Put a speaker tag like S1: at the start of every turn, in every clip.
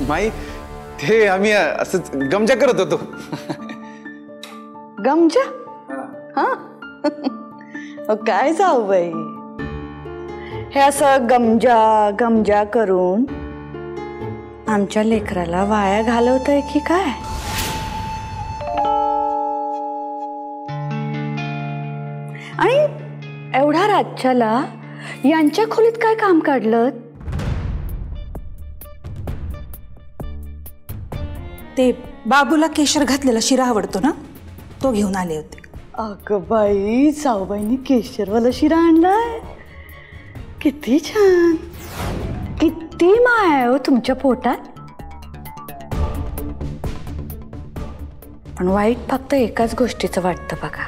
S1: माई ते आम्ही असंच गमजा करत होतो.
S2: गमजा? हा काय जाऊ बाई, हे असं गमजा गमजा करून आमच्या लेकराला वाया घालवतंय की काय? आणि एवढा राज्याला यांच्या खोलीत काय काम काढलं?
S3: ते बाबूला केशर घातलेला शिरा आवडतो ना, तो घेऊन आले होते.
S2: अगं बाई, जाऊबाईंनी केशरवाला शिरा आणलाय. किती छान, किती माया आहे हो तुमच्या पोटात. पण वाईट फक्त एकाच गोष्टीचं वाटतं बघा,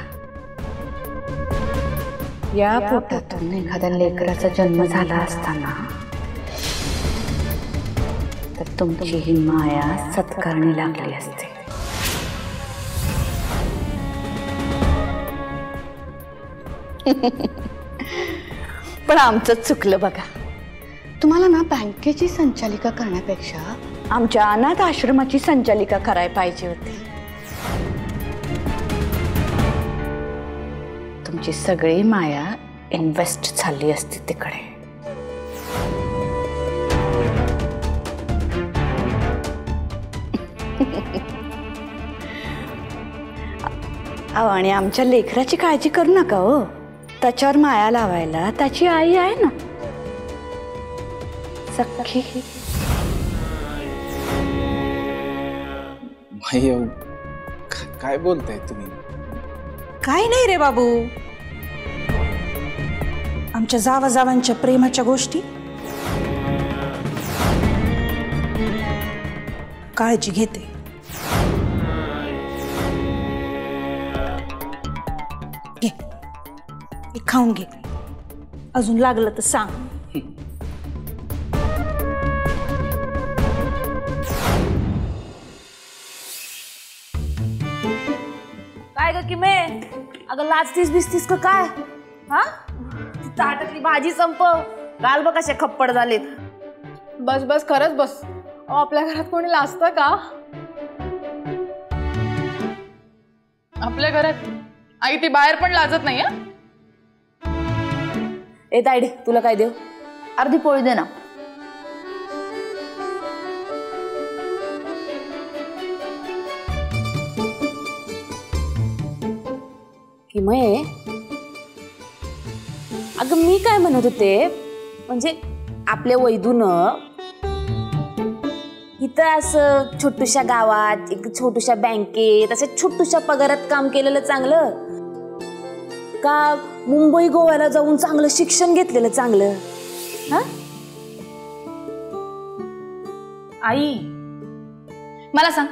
S2: या पोटातून एखाद्या लेकराचा जन्म झाला असताना तर तुमची ही माया सत्कारणी लागली असते. पण आमचं चुकलं बघा. तुम्हाला ना बँकेची संचालिका करण्यापेक्षा आमच्या अनाथ आश्रमाची संचालिका करायला पाहिजे होती. तुमची सगळी माया इन्व्हेस्ट झाली असती तिकडे. आणि आमच्या लेकराची काळजी करू नका हो. त्याच्यावर माया लावायला त्याची आई आहे ना, सख्खी.
S1: माई काय बोलताय तुम्ही?
S3: काय नाही रे बाबू, आमच्या जावाजावांच्या प्रेमाच्या गोष्टी. काळजी घेते. घे, हे खाऊन घे, अजून लागलं तर सांग.
S4: काय ग किमे, अगं लाजतीस बिसतीस का काय? हा, ताटातली भाजी संपव. काल बघ कसे खप्पड झालेत.
S5: बस बस, खरंच बस. आपल्या घरात कोणी लाजतं का? आपल्या घरात आई ती बाहेर पण लाजत नाही.
S4: ए तायडे, तुला काय देऊ? अर्धी पोळी दे ना. किमये, अगं मी काय म्हणत होते, म्हणजे आपल्या वैदूनं इथं असं छोटूशा गावात एक छोटूशा बँकेत असं छोटूशा पगारात काम केलेलं चांगलं का मुंबई गोव्याला जाऊन चांगलं शिक्षण घेतलेलं चांगलं? हा
S5: आई, मला सांग,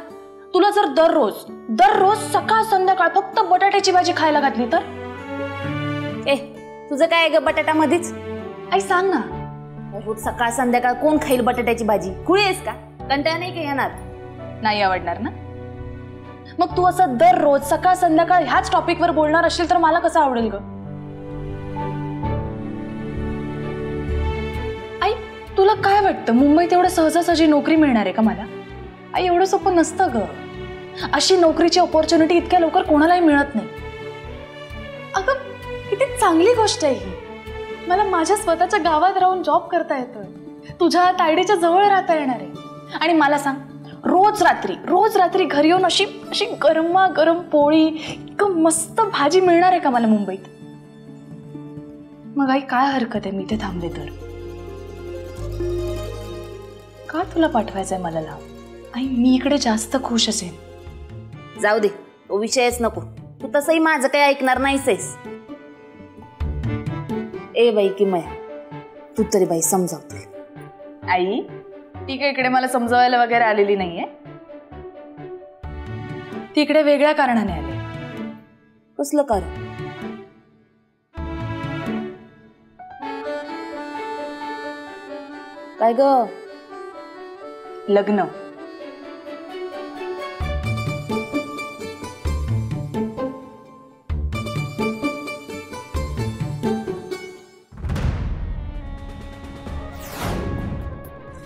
S5: तुला जर दररोज सकाळ संध्याकाळ फक्त बटाट्याची भाजी खायला घातली तर?
S4: ए, तुझं काय ग बटाट्यामध्येच?
S5: आई सांग ना.
S4: रोज सकाळ संध्याकाळ कोण खाईल बटाट्याची भाजी? खुळी आहेस का? कंटाळा नाही का येणार?
S5: नाही आवडणार ना. मग तू असं दररोज सकाळ संध्याकाळ ह्याच टॉपिकवर बोलणार असेल तर मला कसं आवडेल ग? आई, तुला काय वाटतं, मुंबईत एवढं सहजासहजी नोकरी मिळणार आहे का मला? आई, एवढं सोपं नसतं ग. अशी नोकरीची ऑपॉर्च्युनिटी इतक्या लवकर कोणालाही मिळत नाही. अगं, किती चांगली गोष्ट आहे ही. मला माझ्या स्वतःच्या गावात राहून जॉब करता येतोय, तुझ्या तायडीच्या जवळ राहता येणार आहे. आणि मला सांग, रोज रात्री घरी येऊन अशी अशी गरमागरम पोळी, इतकं मस्त भाजी मिळणार आहे का मला मुंबईत? मग आई, काय हरकत आहे मी इथे थांबले तर? का तुला पाठवायचंय मला लांब? आई, मी इकडे जास्त खुश असेन.
S4: जाऊ दे, तो विषयच नको. तू तसंही माझं काही ऐकणार नाहीस. ए बाई किमया, तू तरी बाई समजावते.
S5: आई, ती काय इकडे मला समजावायला वगैरे आलेली नाहीये. ती इकडे वेगळ्या कारणाने आली.
S4: कसलं कारण? काय ग?
S5: लग्न.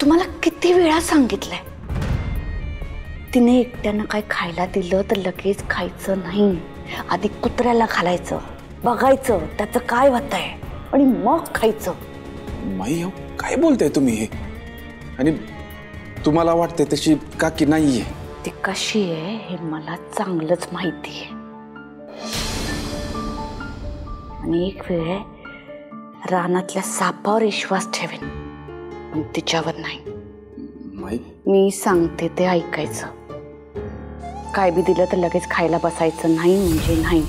S5: तुम्हाला किती
S2: किती वेळा सांगितलंय, तिने एकट्यानं काय खायला दिलं तर लगेच खायचं नाही, आधी कुत्र्याला घालायचं, बघायचं त्याचं काय होतंय आणि मग खायचं.
S1: माई काय बोलताय तुम्ही हे? आणि तुम्हाला वाटतंय तशी काकी नाहीये?
S2: ती कशी आहे हे मला चांगलंच माहिती आहे. आणि एक वेळ रानातल्या सापावर विश्वास ठेवेन, पण तिच्यावर नाही.
S1: माई
S2: मी सांगते ते ऐकायचं. काय बी दिलं तर लगेच खायला बसायचं नाही म्हणजे नाही.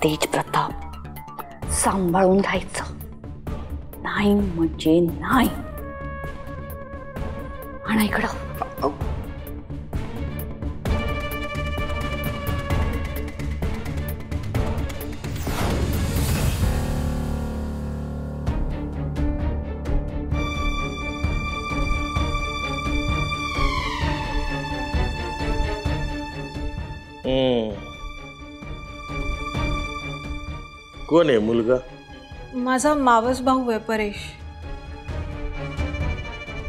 S2: तेज प्रताप सांभाळून राहायचं, नाही म्हणजे नाही. आणि इकडं
S6: कोण आहे मुलगा?
S3: माझा मावस भाऊ आहे परेश.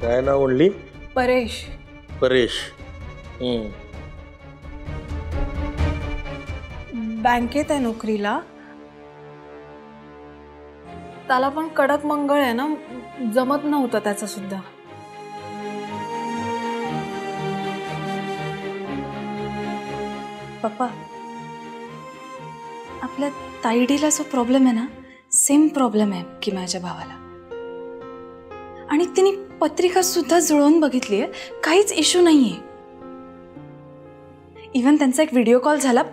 S6: काय नाव म्हणली?
S3: परेश.
S6: परेश.
S3: बँकेत आहे नोकरीला. त्याला पण कडक मंगळ आहे ना, जमत नव्हतं त्याचं सुद्धा.
S5: पप्पा, आपल्या ताईडीला जो प्रॉब्लेम आहे ना, सेम प्रॉब्लेम आहे की माझ्या भावाला. आणि तिने पत्रिका सुद्धा जुळवून बघितली आहे, काहीच इश्यू नाहीये. इवन त्यांचा एक व्हिडिओ कॉल झाला,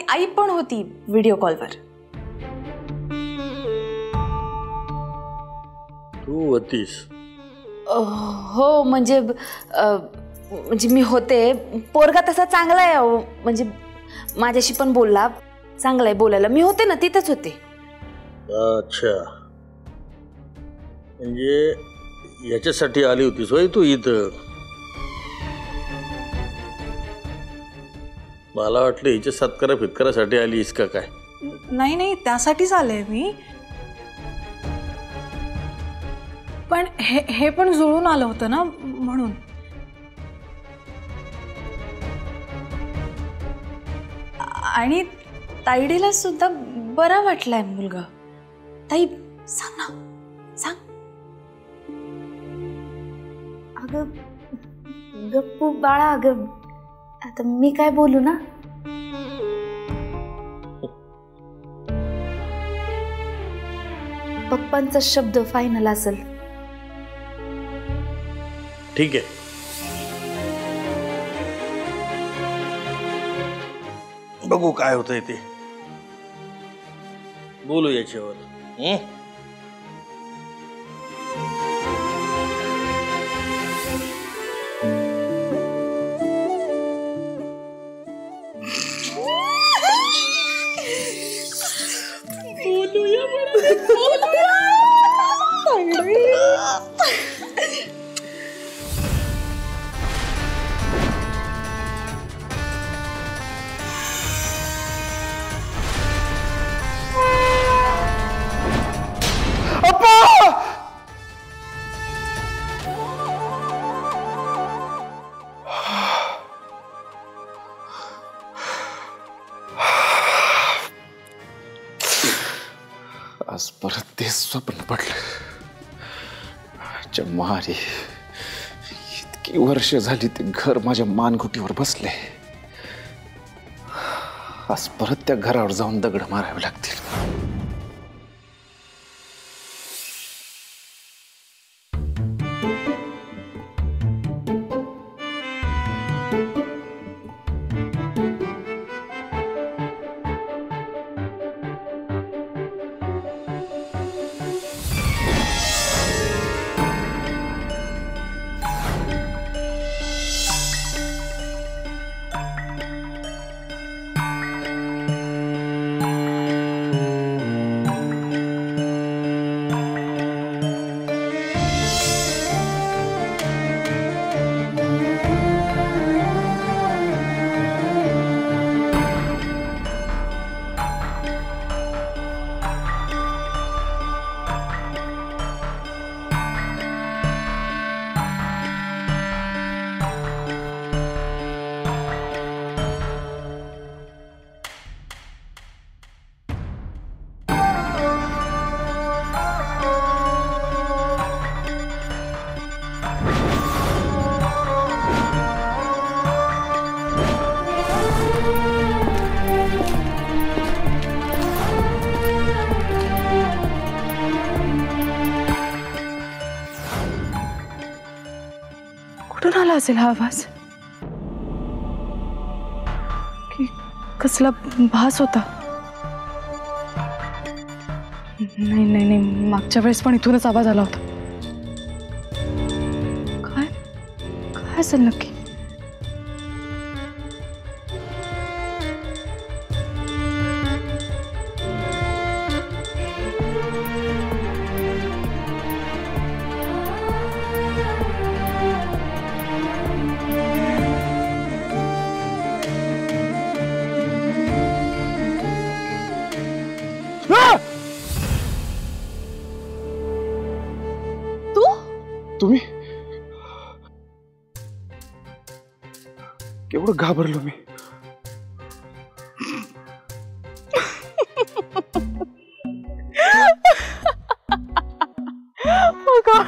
S5: आई पण होती व्हिडिओ कॉलवर.
S6: तू होतीस?
S4: हो म्हणजे मी होते. पोरगा तसा चांगला आहे, म्हणजे माझ्याशी पण बोलला, चांगला आहे बोलायला. मी होते ना, तिथंच होते.
S6: अच्छा, म्हणजे याच्यासाठी आली होतीस होय तू इथं? मला वाटलं हिच्या सत्कारा फितकारासाठी आलीस का काय?
S3: नाही नाही, त्यासाठीच आले मी. पण हे पण जुळून आलं होतं ना, म्हणून.
S5: आणि ताईडीला सुद्धा बरा वाटलाय मुलगा. ताई सांग ना, सांग.
S2: अगं गप्पू बाळा, अगं आता मी काय बोलू ना. पप्पांचा शब्द फायनल असेल.
S6: ठीक आहे. बघू काय होतंय ते, बोलू याच्यावर.
S1: आज परत ते स्वप्न पडलं. मारी इतकी वर्ष झाली ते घर माझ्या मानगुटीवर बसले. आज परत त्या घरावर जाऊन दगड मारावे लागतील.
S5: कुठून आला असेल हा आवाज? की कसला भास होता? नाही नाही नाही, मागच्या वेळेस पण इथूनच आवाज आला होता. काय काय असेल नक्की?
S1: तुम्ही? केवढं घाबरलो मी.
S5: Oh God.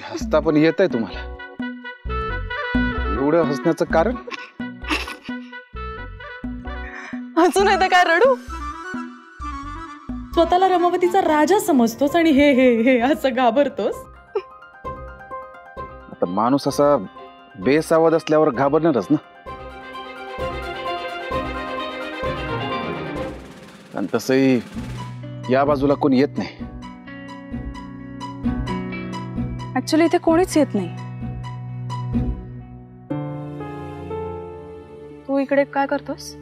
S1: हसता पण येत आहे तुम्हाला? एवढं हसण्याचं कारण?
S5: अजून येतं काय रडू? स्वतःला रमावतीचा राजा समजतोस आणि हे हे हे असं घाबरतोस?
S1: आता माणूस असा बेसावध असल्यावर घाबरणारच ना. आणि तसंही या बाजूला कोणी येत नाही.
S5: ऍक्च्युली इथे कोणीच येत नाही. तू इकडे काय करतोस?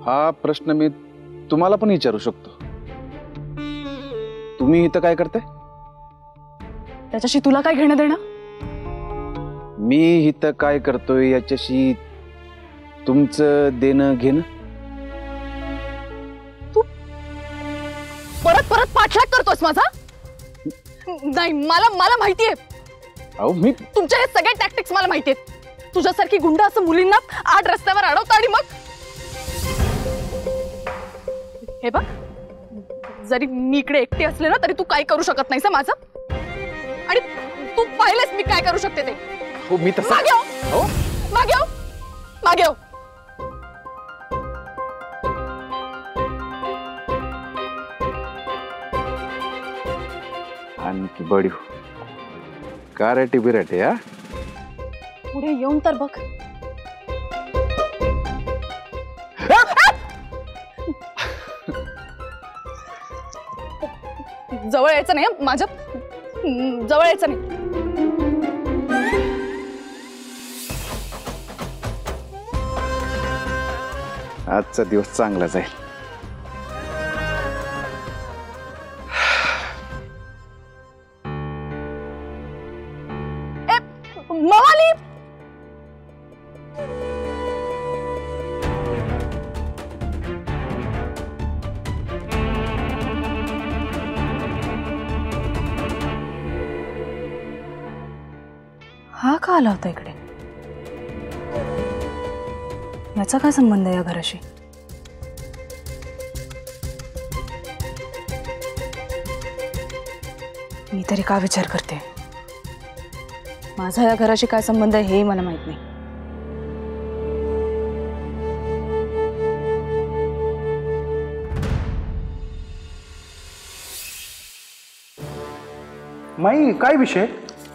S1: हा प्रश्न मी तुम्हाला पण विचारू शकतो. तुम्ही इथं काय करताय?
S5: त्याच्याशी तुला काय घेणं देणं?
S1: मी इथं काय करतोय याच्याशी तुमचं देणं घेणं?
S5: तू परत परत पाठलाग करतोस माझा? नाही, मला माहितीये.
S1: अहो मी
S5: तुमचे हे सगळे टॅक्टिक्स मला माहितीयेत. तुझ्यासारखी गुंड असं मुलींना आड रस्त्यावर अडवतं आणि मग हे बघ, जरी मी इकडे एकटी असले ना तरी तू काही करू शकत नाहीस माझं. आणि तू पाहिलेस मी काय करू शकते ते.
S1: हो मी तसं
S5: मागे हो.
S1: हो
S5: मागे हो. मागे हो.
S1: आणखी बडी काराटी बिराटे. हा
S5: पुढे येऊन तर बघ. जवळ यायचं नाही, माझ्या जवळ यायचं नाही.
S1: आजचा दिवस चांगला जाईल.
S5: मवाली, हा का आला होता इकडे? याचा काय संबंध आहे या घराशी? मी तरी का विचार करते? माझा या घराशी काय संबंध आहे हेही मला माहित नाही.
S7: माई काय विषय?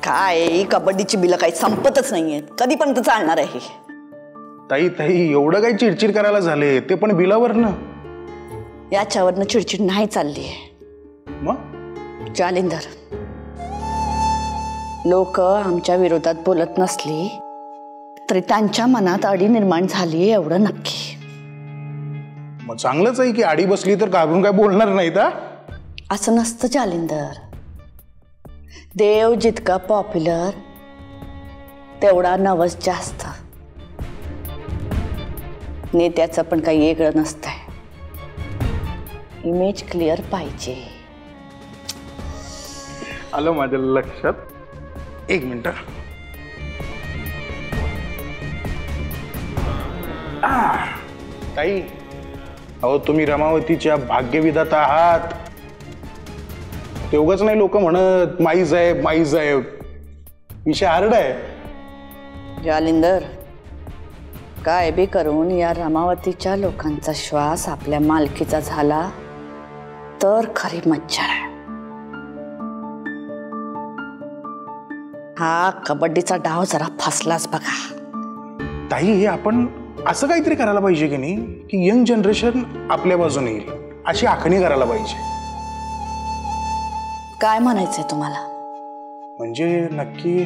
S8: काय कबड्डीची बिलं काही संपतच नाहीयेत. कधीपर्यंत चालणार आहे?
S7: ताई ताई एवढं काही चिडचिड करायला झाले ते पण बिलावर ना.
S8: याच्यावरनं चिडचिड नाही चालली आहे.
S7: मग
S8: जालिंदर, लोक आमच्या विरोधात बोलत नसली तरी त्यांच्या मनात अडी निर्माण झाली एवढं नक्की.
S7: मग चांगलंच आहे की आडी बसली तर घाबरून काय बोलणार नाहीत.
S8: असं नसतं जालिंदर. देव जितका पॉप्युलर तेवढा नवस जास्त. नेत्याचं पण काही वेगळं नसतंय. इमेज क्लिअर पाहिजे.
S7: आलं माझ्या लक्षात. एक मिनिट. ताई, अहो तुम्ही रमावतीच्या भाग्यविधाता आहात. तेवढंच नाही लोक म्हणत माई साहेब माई साहेब. विषय हार्ड आहे.
S8: जालिंदर, काय बी करून या रमावतीच्या लोकांचा श्वास आपल्या मालकीचा झाला तर खरी मज्जा आहे. हा कबड्डीचा डाव जरा फसलाच बघा.
S7: ताई हे आपण असं काहीतरी करायला पाहिजे की नाही की यंग जनरेशन आपल्या बाजूने येईल अशी आखणी करायला पाहिजे.
S8: काय म्हणायचंय तुम्हाला?
S7: म्हणजे नक्की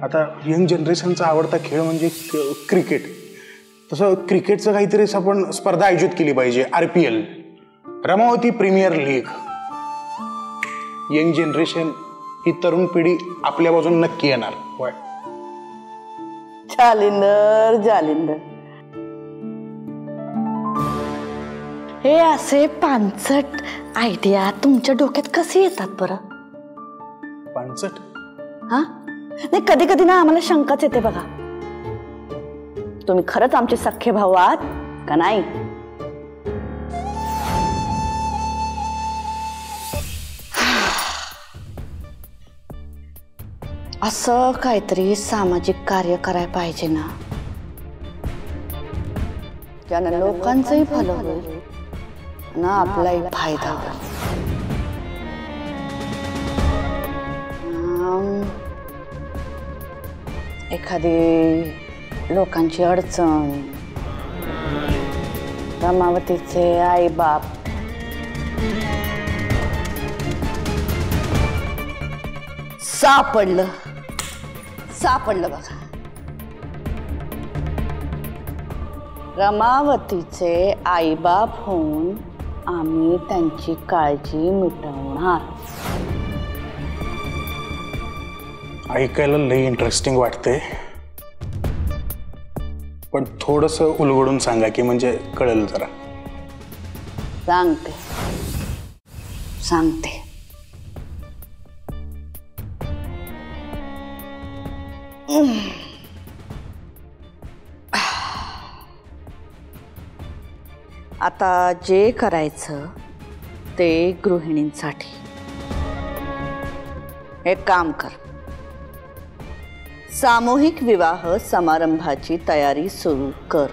S7: आता यंग जनरेशनचा आवडता खेळ म्हणजे क्रिकेट. तसं क्रिकेटचं काहीतरी आपण स्पर्धा आयोजित केली पाहिजे. RPL, Ramavati premier league. Young generation ही तरुण पिढी आपल्या बाजूने नक्की येणार. होय
S8: जालिंदर जालिंदर, हे असे पानसट आयडिया तुमच्या डोक्यात कसे येतात बरं?
S7: पानसट?
S8: हा नाही, कधी कधी ना आम्हाला शंकाच येते बघा. तुम्ही खरंच आमचे सख्खे भाऊ आहात का नाही? असं काहीतरी सामाजिक कार्य करायला पाहिजे ना, ज्यानं लोकांचंही भलं होईल ना आपलाही फायदा होईल. एखादी लोकांची अडचण, रमावतीचे आई बाप, सापडलं बघा. रमावतीचे आईबाप होऊन आम्ही त्यांची काळजी मिटवणार.
S7: ऐकायला लई इंटरेस्टिंग वाटते, पण थोडस उलगडून सांगा की म्हणजे कळेल जरा.
S8: सांगते. आता जे करायचं ते गृहिणींसाठी. एक काम कर, सामूहिक विवाह समारंभाची तयारी सुरू कर.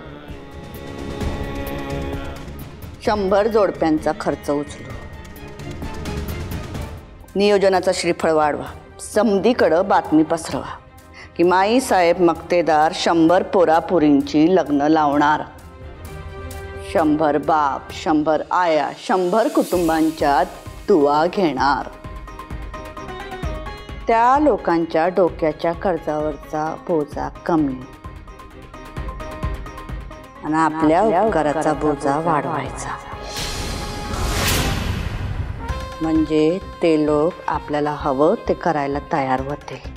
S8: 100 जोडप्यांचा खर्च उचलू. नियोजनाचा श्रीफळ वाढवा. समधीकडं बातमी पसरवा की माई साहेब मक्तेदार 100 पोरापोरींची लग्न लावणार. 100 बाप, 100 आया, 100 कुटुंबांच्या दुआ घेणार. त्या लोकांच्या डोक्याच्या कर्जावरचा बोजा कमी आणि आपल्या उपकाराचा बोजा वाढवायचा. म्हणजे ते लोक आपल्याला हवं ते करायला तयार होतील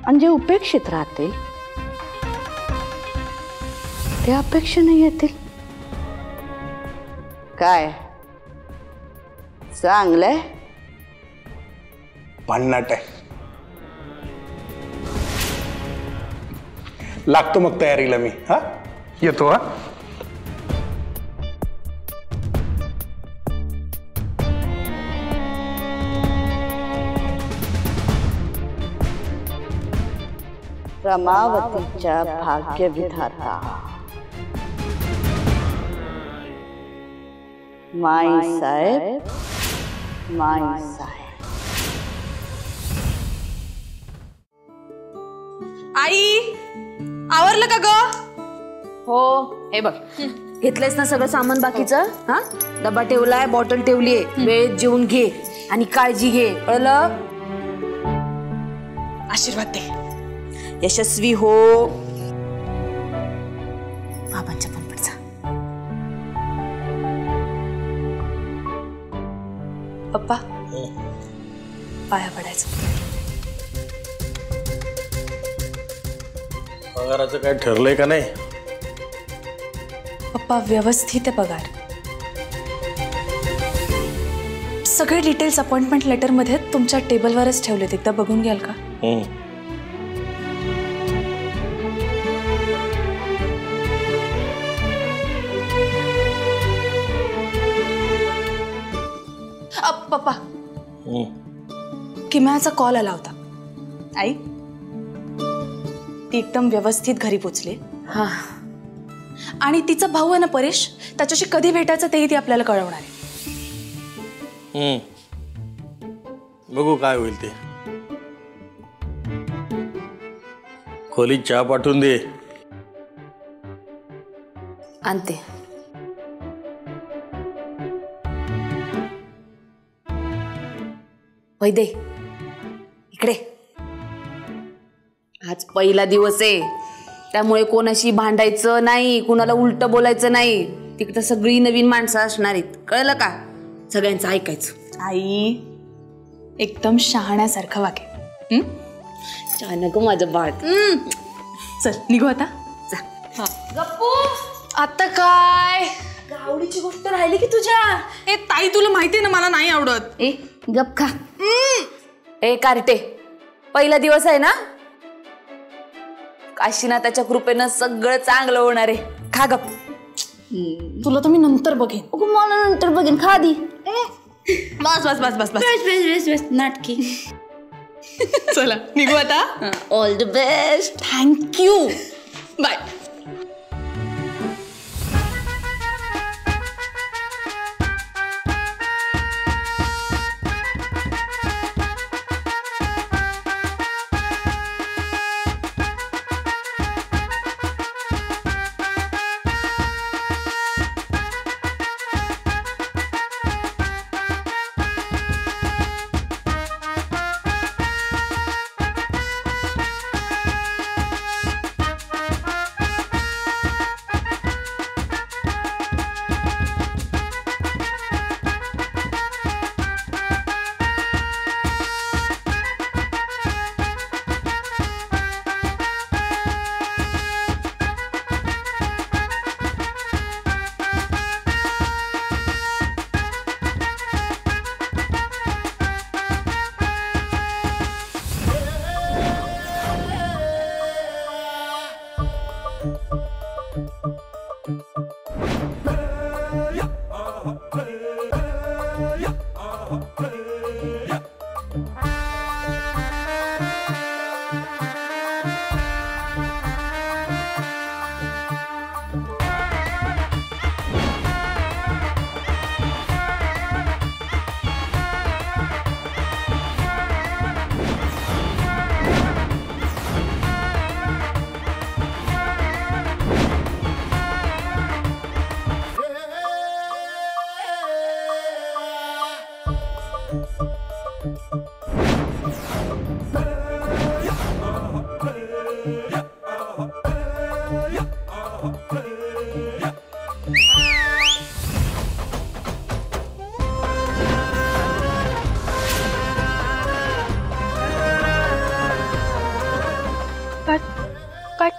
S8: आणि जे उपेक्षित राहतील ते अपेक्षेने येतील. काय चांगलंय?
S7: भन्नाट आहे. लागतो मग तयारीला मी. हा येतो. हा
S8: रमावतीच्या भाग्यविधाता माई साहेब.
S4: आई आवरलं का ग? हो, हे बघ घेतलंयस ना सगळं सामान बाकीचं. हा डबा ठेवलाय, बॉटल ठेवलीये. वेळेत जेवून घे आणि काळजी घे, कळलं? आशीर्वाद दे, यशस्वी हो. बाबांच्या पण पडचा.
S5: पप्पा पाया पडायचं.
S6: पगाराचं काय ठरलंय का नाही?
S5: पप्पा व्यवस्थित आहे पगार. सगळे डिटेल्स अपॉइंटमेंट लेटरमध्ये तुमच्या टेबलवरच ठेवलेत, एकदा बघून घ्याल का? पप्पा किमयाचा कॉल आला होता. आई ती एकदम व्यवस्थित घरी पोचली.
S4: हा
S5: आणि तिचा भाऊ आहे ना परेश, त्याच्याशी कधी भेटायचं तेही ती आपल्याला कळवणार आहे.
S6: बघू काय होईल ते. खोलीत चहा पाठवून दे.
S4: आणते. वैदे इकडे. आज पहिला दिवस आहे, त्यामुळे कोणाशी भांडायचं नाही, कुणाला उलट बोलायचं नाही. तिकडे सगळी नवीन माणसं असणार आहेत, कळलं का? सगळ्यांचं ऐकायचं.
S5: आई एकदम शहाण्यासारखं वागे.
S4: छान ग माझं बाळ.
S5: चल निघू आता.
S4: गप्पू,
S5: आता काय
S4: आवडीची गोष्ट राहिली की तुझ्या?
S5: ए ताई तुला माहितीये ना मला नाही आवडत.
S4: ए गप खा. ए कार्टे, पहिला दिवस आहे ना, काशीनाथाच्या कृपेनं सगळं चांगलं होणार आहे. खा गप.
S5: तुला तर मी नंतर बघेन.
S8: मला नंतर बघेन, खा आधी.
S5: बस बस बस बस बस.
S8: नाटकी.
S5: चला निघू आता.
S8: All the best.
S5: Thank you. Bye.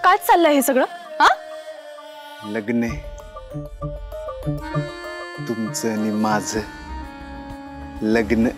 S5: काय चाललंय हे सगळं? हा
S1: लग्न तुमचं आणि माझं लग्न.